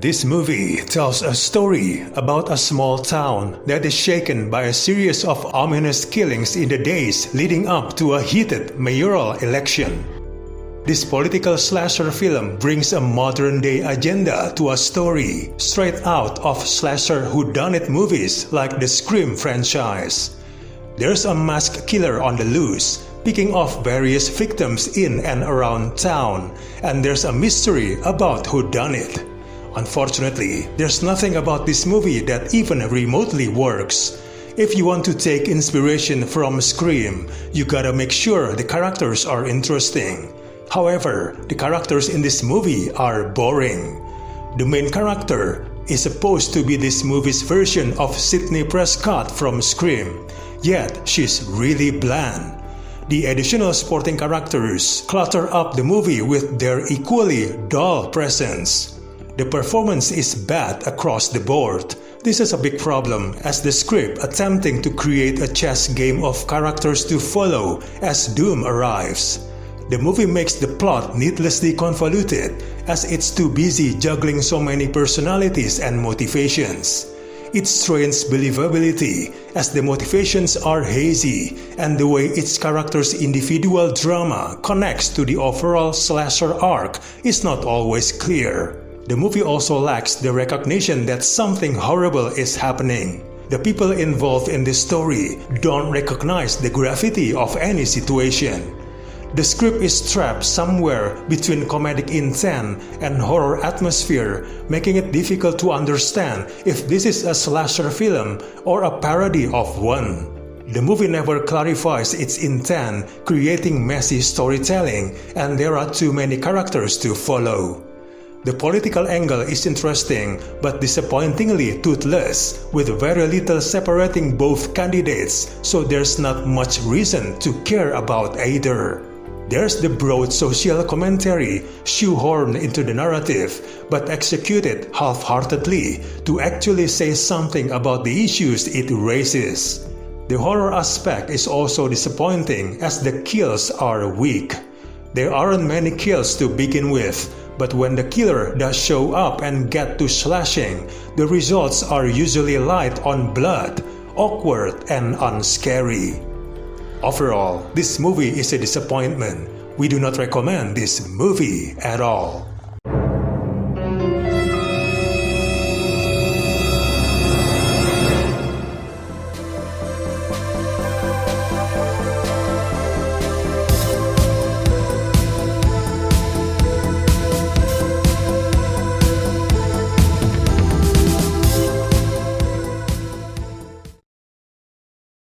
This movie tells a story about a small town that is shaken by a series of ominous killings in the days leading up to a heated mayoral election. This political slasher film brings a modern-day agenda to a story straight out of slasher whodunit movies like the Scream franchise. There's a masked killer on the loose, picking off various victims in and around town, and there's a mystery about whodunit. Unfortunately, there's nothing about this movie that even remotely works. If you want to take inspiration from Scream, you gotta make sure the characters are interesting. However, the characters in this movie are boring. The main character is supposed to be this movie's version of Sidney Prescott from Scream, yet she's really bland. The additional supporting characters clutter up the movie with their equally dull presence. The performance is bad across the board. This is a big problem as the script attempting to create a chess game of characters to follow as doom arrives. The movie makes the plot needlessly convoluted as it's too busy juggling so many personalities and motivations. It strains believability as the motivations are hazy and the way its characters' individual drama connects to the overall slasher arc is not always clear. The movie also lacks the recognition that something horrible is happening. The people involved in this story don't recognize the gravity of any situation. The script is trapped somewhere between comedic intent and horror atmosphere, making it difficult to understand if this is a slasher film or a parody of one. The movie never clarifies its intent, creating messy storytelling, and there are too many characters to follow. The political angle is interesting but disappointingly toothless, with very little separating both candidates, so there's not much reason to care about either. There's the broad social commentary shoehorned into the narrative, but executed half-heartedly to actually say something about the issues it raises. The horror aspect is also disappointing as the kills are weak. There aren't many kills to begin with, but when the killer does show up and get to slashing, the results are usually light on blood, awkward, and unscary. Overall, this movie is a disappointment. We do not recommend this movie at all.